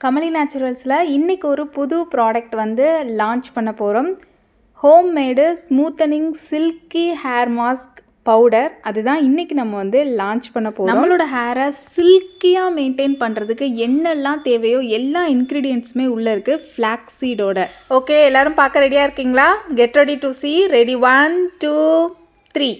கமலி நேச்சுரல்ஸில் இன்றைக்கி ஒரு புது ப்ராடக்ட் வந்து லான்ச் பண்ண போகிறோம். Homemade smoothening silky hair mask powder. அதுதான் இன்றைக்கி நம்ம வந்து லான்ச் பண்ண போகிறோம். நம்மளோட ஹேரை சில்கியாக மெயின்டைன் பண்ணுறதுக்கு என்னெல்லாம் தேவையோ எல்லா இன்க்ரீடியன்ட்ஸுமே உள்ளே இருக்குது ஃப்ளாக்ஸ் சீடோட. ஓகே, எல்லோரும் பார்க்க ரெடியாக இருக்கீங்களா? Get ready to C. Ready 1 2 3.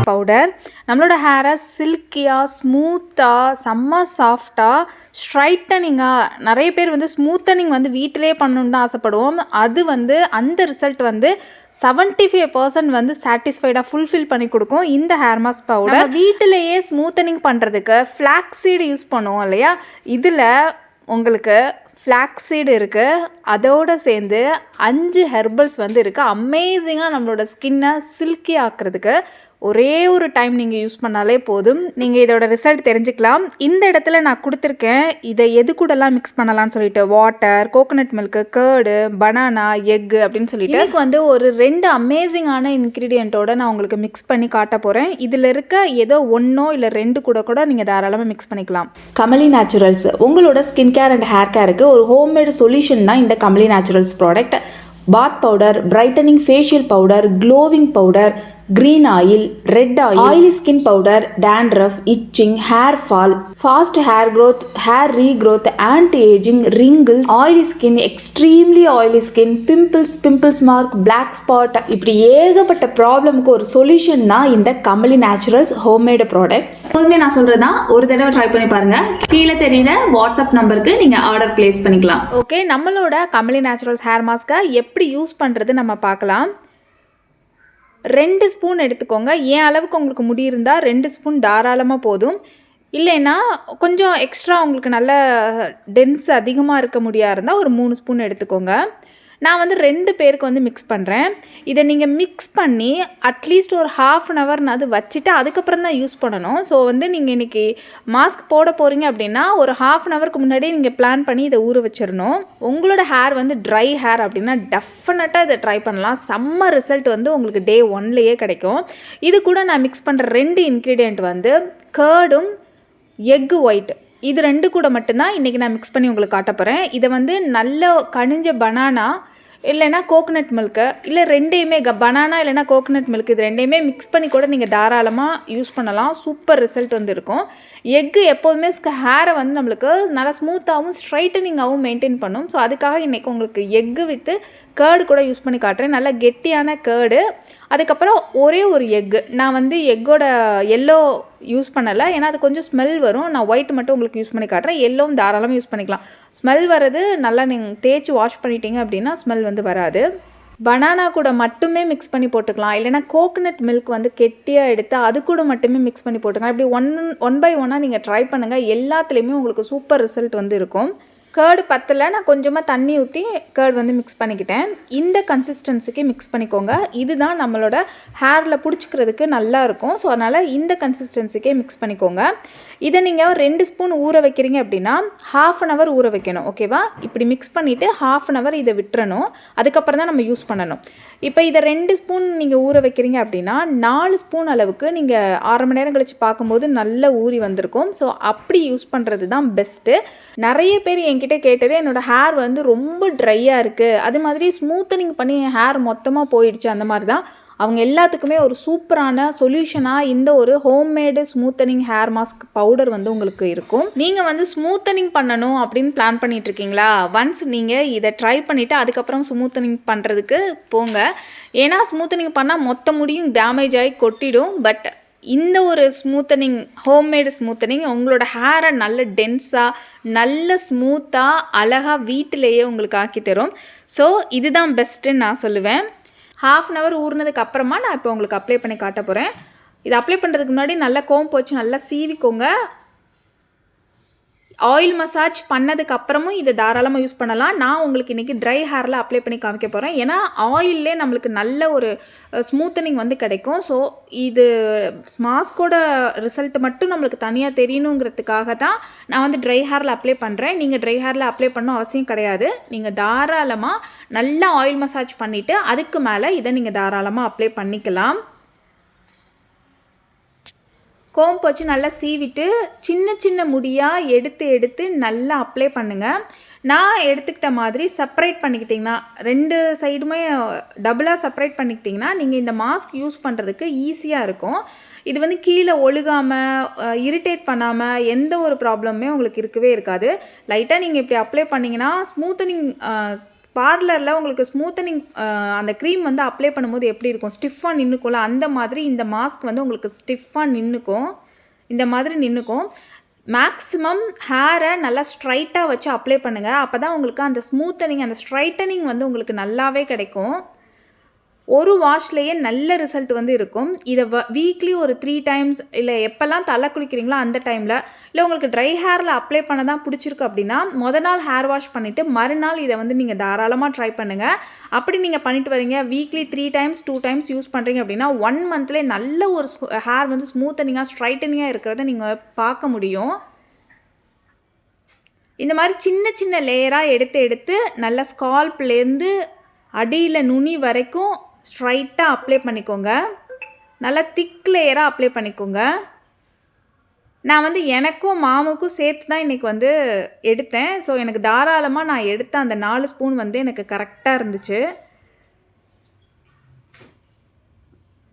Powder நம்மளோட ஹேரை சில்கியாக, ஸ்மூத்தாக, செம்ம சாஃப்டாக, ஸ்ட்ரைட்டனிங்காக, நிறைய பேர் வந்து ஸ்மூத்தனிங் வந்து வீட்டிலே பண்ணணுன்னு தான் ஆசைப்படுவோம். அது வந்து அந்த ரிசல்ட் வந்து 75% வந்து சாட்டிஸ்ஃபைடாக ஃபுல்ஃபில் பண்ணி கொடுக்கும் இந்த ஹேர் மாஸ்க் பவுடர். வீட்டிலேயே ஸ்மூத்தனிங் பண்ணுறதுக்கு ஃப்ளாக்ஸ் சீடு யூஸ் பண்ணுவோம் இல்லையா? இதில் உங்களுக்கு ஃப்ளாக்ஸ் சீடு இருக்குது, அதோடு சேர்ந்து 5 ஹெர்பல்ஸ் வந்து இருக்குது. அமேசிங்காக நம்மளோட ஸ்கின்னை சில்கி ஆக்கிறதுக்கு ஒரே ஒரு டைம் நீங்கள் யூஸ் பண்ணாலே போதும். நீங்கள் இதோட ரிசல்ட் தெரிஞ்சுக்கலாம். இந்த இடத்துல நான் கொடுத்துருக்கேன் இதை எது கூடலாம் மிக்ஸ் பண்ணலாம்னு சொல்லிட்டு. Water, coconut milk, curd, banana, egg அப்படின்னு சொல்லிட்டு எனக்கு வந்து ஒரு 2 அமேசிங்கான இன்க்ரீடியண்ட்டோட நான் உங்களுக்கு மிக்ஸ் பண்ணி காட்ட போகிறேன். இதில் இருக்க ஏதோ 1 இல்லை 2 கூட நீங்கள் தாராளமாக மிக்ஸ் பண்ணிக்கலாம். கமலி நேச்சுரல்ஸ் உங்களோட ஸ்கின் கேர் அண்ட் ஹேர் கேருக்கு ஒரு ஹோம்மேடு சொல்யூஷன் தான் இந்த கமலி நேச்சுரல்ஸ் ப்ராடக்ட். பாத் powder, brightening facial powder, glowing powder, green oil, red oil, oily skin powder, dandruff, itching, hair fall, fast hair growth, hair regrowth, anti-aging, wrinkles, oily skin, extremely oily skin, pimples mark, black spot, இப்படி ஏகப்பட்ட ப்ராப்ளமுக்கு ஒரு solution தான் இந்த Kamali naturals homemade products. எப்போதுமே நான் சொல்கிறதா, ஒரு தடவை ட்ரை பண்ணி பாருங்கள். கீழே தெரியுற வாட்ஸ்அப் நம்பருக்கு நீங்கள் ஆர்டர் பிளேஸ் பண்ணிக்கலாம். ஓகே, நம்மளோட கமலி நேச்சுரல்ஸ் ஹேர் மாஸ்க்கை எப்படி யூஸ் பண்ணுறது நம்ம பார்க்கலாம். 2 ஸ்பூன் எடுத்துக்கோங்க. ஏன் அளவுக்கு உங்களுக்கு முடி இருந்தால் 2 ஸ்பூன் தாராளமாக போதும். இல்லைன்னா கொஞ்சம் எக்ஸ்ட்ரா உங்களுக்கு நல்ல டென்ஸ் அதிகமாக இருக்க முடியாக இருந்தால் ஒரு 3 ஸ்பூன் எடுத்துக்கோங்க. நான் வந்து 2 பேருக்கு வந்து மிக்ஸ் பண்ணுறேன். இதை நீங்கள் மிக்ஸ் பண்ணி அட்லீஸ்ட் ஒரு 1/2 hour அது வச்சுட்டு அதுக்கப்புறம் தான் யூஸ் பண்ணணும். ஸோ வந்து நீங்கள் இன்றைக்கி மாஸ்க் போட போகிறீங்க அப்படின்னா ஒரு 1/2 hourக்கு முன்னாடியே நீங்கள் பிளான் பண்ணி இதை ஊற வச்சிடணும். உங்களோட ஹேர் வந்து ட்ரை ஹேர் அப்படின்னா டெஃபினட்டாக இதை ட்ரை பண்ணலாம். செம்ம ரிசல்ட் வந்து உங்களுக்கு டே 1லேயே கிடைக்கும். இது கூட நான் மிக்ஸ் பண்ணுற 2 இன்க்ரீடியண்ட் வந்து கேர்டும் எக்கு ஒயிட். இது 2 கூட மட்டும்தான் இன்றைக்கி நான் மிக்ஸ் பண்ணி உங்களுக்கு காட்ட போகிறேன். இதை வந்து நல்ல கனிஞ்ச பனானா இல்லைனா கோகோனட் மில்க்கு, இல்லை 2யுமே பனானா இல்லைனா கோகோனட் மில்க், இது 2யுமே மிக்ஸ் பண்ணி கூட நீங்கள் தாராளமாக யூஸ் பண்ணலாம். சூப்பர் ரிசல்ட் வந்து இருக்கும். எக்கு எப்போதுமே ஹேரை வந்து நம்மளுக்கு நல்லா ஸ்மூத்தாகவும் ஸ்ட்ரைட்டனிங்காகவும் மெயின்டைன் பண்ணும். ஸோ அதுக்காக இன்றைக்கி உங்களுக்கு எக்கு வித்து கேர்டு கூட யூஸ் பண்ணி காட்டுறேன். நல்ல கெட்டியான கேர்டு, அதுக்கப்புறம் ஒரே ஒரு எக்கு. நான் வந்து எக்கோட எல்லோ யூஸ் பண்ணலை, ஏன்னா அது கொஞ்சம் ஸ்மெல் வரும். நான் ஒயிட் மட்டும் உங்களுக்கு யூஸ் பண்ணி காட்டுறேன். எல்லோவும் தாராளமாக யூஸ் பண்ணிக்கலாம். ஸ்மெல் வர்றது நல்லா நீங்கள் தேய்ச்சி வாஷ் பண்ணிட்டீங்க அப்படின்னா ஸ்மெல் வந்து வராது. பனானா கூட மட்டுமே மிக்ஸ் பண்ணி போட்டுக்கலாம். இல்லைனா கோகோனட் மில்க் வந்து கெட்டியாக எடுத்து அது கூட மட்டுமே மிக்ஸ் பண்ணி போட்டுக்கலாம். இப்படி ஒன் பை ஒன்னாக நீங்கள் ட்ரை பண்ணுங்கள். எல்லாத்துலேயுமே உங்களுக்கு சூப்பர் ரிசல்ட் வந்து இருக்கும். கேர்டு பத்தல, நான் கொஞ்சமாக தண்ணி ஊற்றி கேர்டு வந்து மிக்ஸ் பண்ணிக்கிட்டேன். இந்த கன்சிஸ்டன்சிக்கு மிக்ஸ் பண்ணிக்கோங்க. இதுதான் நம்மளோட ஹேரில் பிடிச்சிக்கிறதுக்கு நல்லா இருக்கும். ஸோ அதனால் இந்த கன்சிஸ்டன்சிக்கே மிக்ஸ் பண்ணிக்கோங்க. இதை நீங்கள் 2 ஸ்பூன் ஊற வைக்கிறீங்க அப்படின்னா 1/2 hour ஊற வைக்கணும். ஓகேவா? இப்படி மிக்ஸ் பண்ணிவிட்டு 1/2 hour இதை விட்டுறணும். அதுக்கப்புறம் தான் நம்ம யூஸ் பண்ணணும். இப்போ இதை 2 ஸ்பூன் நீங்கள் ஊற வைக்கிறீங்க அப்படின்னா 4 ஸ்பூன் அளவுக்கு நீங்கள் 1/2 மணி நேரம் கழித்து பார்க்கும்போது நல்ல ஊறி வந்திருக்கும். ஸோ அப்படி யூஸ் பண்ணுறது தான் பெஸ்ட்டு. நிறைய பேர் என்கிட்ட கேட்டது, என்னோடய ஹேர் வந்து ரொம்ப ட்ரையாக இருக்குது, அது மாதிரி ஸ்மூத்தனிங் பண்ணி என் ஹேர் மொத்தமாக போயிடுச்சு, அந்த மாதிரி தான். அவங்க எல்லாத்துக்குமே ஒரு சூப்பரான சொல்யூஷனாக இந்த ஒரு homemade smoothening hair mask powder வந்து உங்களுக்கு இருக்கும். நீங்கள் வந்து ஸ்மூத்தனிங் பண்ணணும் அப்படின்னு பிளான் பண்ணிகிட்ருக்கீங்களா? ஒன்ஸ் நீங்கள் இதை ட்ரை பண்ணிவிட்டு அதுக்கப்புறம் ஸ்மூத்தனிங் பண்ணுறதுக்கு போங்க. ஏன்னா ஸ்மூத்தனிங் பண்ணால் மொத்த முடியும் டேமேஜ் ஆகி கொட்டிடும். பட் இந்த ஒரு ஸ்மூத்தனிங், ஹோம்மேடு ஸ்மூத்தனிங் உங்களோட ஹேரை நல்ல டென்ஸாக, நல்ல ஸ்மூத்தாக, அழகாக வீட்டிலேயே உங்களுக்கு ஆக்கி தரும். ஸோ இதுதான் பெஸ்ட்டுன்னு நான் சொல்லுவேன். 1/2 hour ஊறினதுக்கு அப்புறமா நான் இப்போ உங்களுக்கு அப்ளை பண்ணி காட்ட போகிறேன். இதை அப்ளை பண்ணுறதுக்கு முன்னாடி நல்லா கோம்பு வச்சு நல்லா சீவிக்கோங்க. ஆயில் மசாஜ் பண்ணதுக்கப்புறமும் இதை தாராளமாக யூஸ் பண்ணலாம். நான் உங்களுக்கு இன்றைக்கி ட்ரை ஹேரில் அப்ளை பண்ணி காமிக்க போகிறேன். ஏன்னா ஆயிலே நம்மளுக்கு நல்ல ஒரு ஸ்மூத்தனிங் வந்து கிடைக்கும். ஸோ இது மாஸ்கோட ரிசல்ட் மட்டும் நம்மளுக்கு தனியாக தெரியணுங்கிறதுக்காக தான் நான் வந்து ட்ரை ஹேரில் அப்ளை பண்ணுறேன். நீங்கள் ட்ரை ஹேரில் அப்ளை பண்ணணும் அவசியம் கிடையாது. நீங்கள் தாராளமாக நல்லா ஆயில் மசாஜ் பண்ணிவிட்டு அதுக்கு மேலே இதை நீங்கள் தாராளமாக அப்ளை பண்ணிக்கலாம். கோம்பு வச்சு நல்லா சீவிட்டு சின்ன சின்ன முடியாக எடுத்து நல்லா அப்ளை பண்ணுங்கள். நான் எடுத்துக்கிட்ட மாதிரி செப்பரேட் பண்ணிக்கிட்டிங்கன்னா 2 சைடுமே டபுளாக செப்பரேட் பண்ணிக்கிட்டிங்கன்னா நீங்கள் இந்த மாஸ்க் யூஸ் பண்ணுறதுக்கு ஈஸியாக இருக்கும். இது வந்து கீழே ஒழுகாமல் இரிட்டேட் பண்ணாமல் எந்த ஒரு ப்ராப்ளமுமே உங்களுக்கு இருக்கவே இருக்காது. லைட்டாக நீங்கள் இப்படி அப்ளை பண்ணிங்கன்னா ஸ்மூத்தனிங் பார்லரில் உங்களுக்கு ஸ்மூத்தனிங் அந்த க்ரீம் வந்து அப்ளை பண்ணும்போது எப்படி இருக்கும், ஸ்டிஃபாக நின்றுக்கும்ல, அந்த மாதிரி இந்த மாஸ்க் வந்து உங்களுக்கு ஸ்டிஃபாக நின்றுக்கும். இந்த மாதிரி நின்றுக்கும். மேக்ஸிமம் ஹேரை நல்லா ஸ்ட்ரைட்டாக வச்சு அப்ளை பண்ணுங்கள். அப்போ தான் உங்களுக்கு அந்த ஸ்மூத்தனிங் அந்த ஸ்ட்ரைட்டனிங் வந்து உங்களுக்கு நல்லாவே கிடைக்கும். ஒரு வாஷ்லேயே நல்ல ரிசல்ட் வந்து இருக்கும். இதை வீக்லி ஒரு 3 டைம்ஸ் இல்லை எப்போல்லாம் தலை குளிக்கிறீங்களோ அந்த டைமில், இல்லை உங்களுக்கு ட்ரை ஹேரில் அப்ளை பண்ண தான் பிடிச்சிருக்கு அப்படின்னா நாள் ஹேர் வாஷ் பண்ணிவிட்டு மறுநாள் இதை வந்து நீங்கள் தாராளமாக ட்ரை பண்ணுங்கள். அப்படி நீங்கள் பண்ணிட்டு வரீங்க, வீக்லி 3 டைம்ஸ் 2 டைம்ஸ் யூஸ் பண்ணுறீங்க அப்படின்னா 1 மந்த்லேயே நல்ல ஒரு ஹேர் வந்து ஸ்மூத்தனிங்காக ஸ்ட்ரைட்டனிங்காக இருக்கிறத நீங்கள் பார்க்க முடியும். இந்த மாதிரி சின்ன சின்ன லேயராக எடுத்து நல்லா ஸ்கால்ப்லேருந்து அடியில் நுனி வரைக்கும் ஸ்ட்ரைட்டாக அப்ளை பண்ணிக்கோங்க. நல்லா திக் லேயராக அப்ளை பண்ணிக்கோங்க. நான் வந்து எனக்கும் மாமுக்கும் சேர்த்து தான் இன்றைக்கி வந்து எடுத்தேன். ஸோ எனக்கு தாராளமாக நான் எடுத்த அந்த 4 ஸ்பூன் வந்து எனக்கு கரெக்டாக இருந்துச்சு.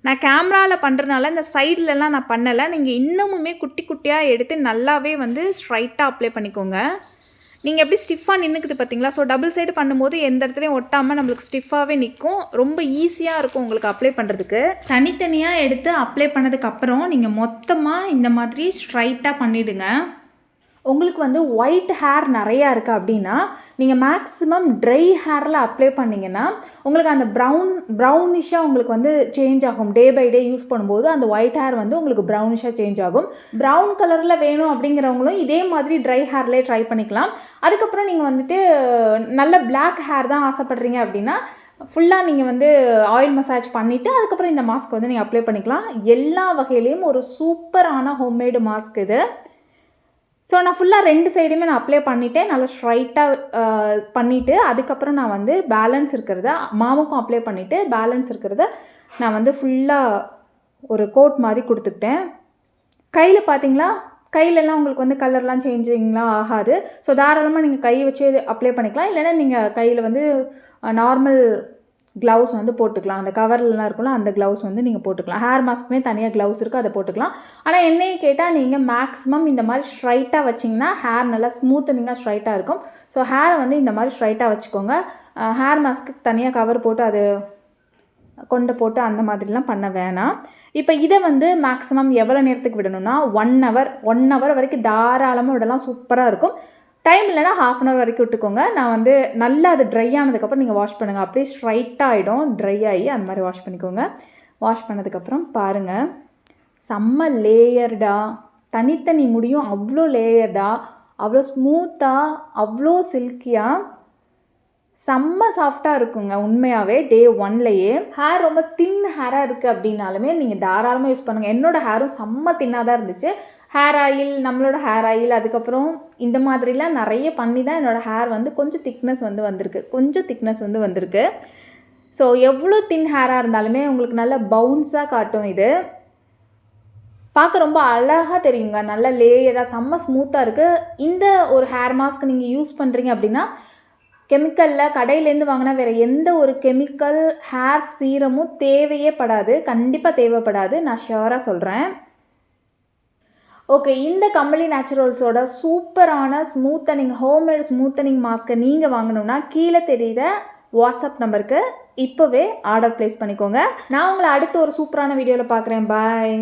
நான் கேமராவில் பண்ணுறதுனால இந்த சைட்லலாம் நான் பண்ணலை. நீங்கள் இன்னமுமே குட்டி குட்டியாக எடுத்து நல்லாவே வந்து ஸ்ட்ரைட்டாக அப்ளை பண்ணிக்கோங்க. நீங்கள் எப்படி ஸ்டிஃபாக நின்றுக்குது பார்த்தீங்களா? ஸோ டபுள் சைடு பண்ணும்போது எந்த இடத்துலையும் ஒட்டாமல் நம்மளுக்கு ஸ்டிஃபாகவே நிற்கும். ரொம்ப ஈஸியாக இருக்கும் உங்களுக்கு அப்ளை பண்ணுறதுக்கு. தனித்தனியாக எடுத்து அப்ளை பண்ணதுக்கப்புறம் நீங்கள் மொத்தமாக இந்த மாதிரி ஸ்ட்ரைட்டாக பண்ணிவிடுங்க. உங்களுக்கு வந்து ஒயிட் ஹேர் நிறையா இருக்குது அப்படின்னா நீங்கள் மேக்ஸிமம் ட்ரை ஹேரில் அப்ளை பண்ணிங்கன்னா உங்களுக்கு அந்த ப்ரௌனிஷாக உங்களுக்கு வந்து சேஞ்ச் ஆகும். டே பை டே யூஸ் பண்ணும்போது அந்த ஒயிட் ஹேர் வந்து உங்களுக்கு ப்ரௌனிஷாக சேஞ்ச் ஆகும். ப்ரௌன் கலரில் வேணும் அப்படிங்கிறவங்களும் இதே மாதிரி ட்ரை ஹேர்லேயே ட்ரை பண்ணிக்கலாம். அதுக்கப்புறம் நீங்கள் வந்துட்டு நல்ல பிளாக் ஹேர் தான் ஆசைப்படுறீங்க அப்படின்னா ஃபுல்லாக நீங்கள் வந்து ஆயில் மசாஜ் பண்ணிவிட்டு அதுக்கப்புறம் இந்த மாஸ்க் வந்து நீங்கள் அப்ளை பண்ணிக்கலாம். எல்லா வகையிலையும் ஒரு சூப்பரான ஹோம்மேடு மாஸ்க் இது. ஸோ நான் ஃபுல்லாக 2 சைடுமே நான் அப்ளை பண்ணிவிட்டேன். நல்லா ஸ்ட்ரைட்டாக பண்ணிவிட்டு அதுக்கப்புறம் நான் வந்து பேலன்ஸ் இருக்கிறத மாமுக்கும் அப்ளை பண்ணிவிட்டு பேலன்ஸ் இருக்கிறத நான் வந்து ஃபுல்லாக ஒரு கோட் மாதிரி கொடுத்துக்கிட்டேன். கையில் பார்த்தீங்களா, கையிலலாம் உங்களுக்கு வந்து கலர்லாம் சேஞ்சிங்லாம் ஆகாது. ஸோ தாராளமாக நீங்கள் கை வச்சு அப்ளை பண்ணிக்கலாம். இல்லைன்னா நீங்கள் கையில் வந்து நார்மல் க்ளவுஸ் வந்து போட்டுக்கலாம். அந்த கவர்லாம் இருக்கும்ல அந்த க்ளவுஸ் வந்து நீங்கள் போட்டுக்கலாம். ஹேர் மாஸ்க்குனே தனியாக க்ளவுஸ் இருக்குது, அதை போட்டுக்கலாம். ஆனால் என்னையே கேட்டால் நீங்கள் மேக்ஸிமம் இந்த மாதிரி ஸ்ட்ரைட்டாக வச்சிங்கன்னா ஹேர் நல்லா ஸ்மூத்தனிங்காக ஸ்ட்ரைட்டாக இருக்கும். ஸோ ஹேரை வந்து இந்த மாதிரி ஸ்ட்ரைட்டாக வச்சுக்கோங்க. ஹேர் மாஸ்க்கு தனியாக கவர் போட்டு அது கொண்டு போட்டு அந்த மாதிரிலாம் பண்ண வேணாம். இப்போ இதை வந்து மேக்ஸிமம் எவ்வளோ நேரத்துக்கு விடணும்னா 1 ஹவர் வரைக்கும் தாராளமாக விடலாம். சூப்பராக இருக்கும். டைம் இல்லைனா ½ அன் ஹவர் வரைக்கும் விட்டுக்கோங்க. நான் வந்து நல்லா அது ட்ரை ஆனதுக்கப்புறம் நீங்கள் வாஷ் பண்ணுங்கள். அப்படியே ஸ்ட்ரைட்டாக ஆகிடும், ட்ரை ஆகி அந்த மாதிரி வாஷ் பண்ணிக்கோங்க. வாஷ் பண்ணதுக்கப்புறம் பாருங்கள், செம்ம லேயர்டாக தனித்தனி முடியும், அவ்வளோ லேயர்டாக, அவ்வளோ ஸ்மூத்தாக, அவ்வளோ சில்கியாக, செம்ம சாஃப்டாக இருக்குங்க. உண்மையாகவே டே 1லேயே ஹேர் ரொம்ப தின் ஹேராக இருக்குது அப்படின்னாலுமே நீங்கள் தாராளமாக யூஸ் பண்ணுங்கள். என்னோடய ஹேரும் செம்ம தின்னாக தான் இருந்துச்சு. ஹேர் ஆயில், நம்மளோட ஹேர் ஆயில், அதுக்கப்புறம் இந்த மாதிரிலாம் நிறைய பண்ணி தான் என்னோடய ஹேர் வந்து கொஞ்சம் திக்னஸ் வந்து வந்திருக்கு. ஸோ எவ்வளோ தின் ஹேராக இருந்தாலுமே உங்களுக்கு நல்ல பவுன்ஸாக காட்டும். இது பார்க்க ரொம்ப அழகாக தெரியுங்க. நல்ல லேயராக செம்ம ஸ்மூத்தாக இருக்குது. இந்த ஒரு ஹேர் மாஸ்க் நீங்கள் யூஸ் பண்ணுறீங்க அப்படின்னா கெமிக்கலில் கடையிலேருந்து வாங்கினா வேறு எந்த ஒரு கெமிக்கல் ஹேர் சீரமும் தேவையே படாது. கண்டிப்பாக தேவைப்படாது, நான் ஷியோராக சொல்கிறேன். ஓகே, இந்த கம்பளி நேச்சுரல்ஸோட சூப்பரான ஸ்மூத்தனிங் ஹோம்மேட் ஸ்மூத்தனிங் மாஸ்க்கை நீங்கள் வாங்கணும்னா கீழே தெரிகிற வாட்ஸ்அப் நம்பருக்கு இப்போவே ஆர்டர் ப்ளேஸ் பண்ணிக்கோங்க. நான் உங்களை அடுத்த ஒரு சூப்பரான வீடியோவில் பார்க்குறேன். பாய்.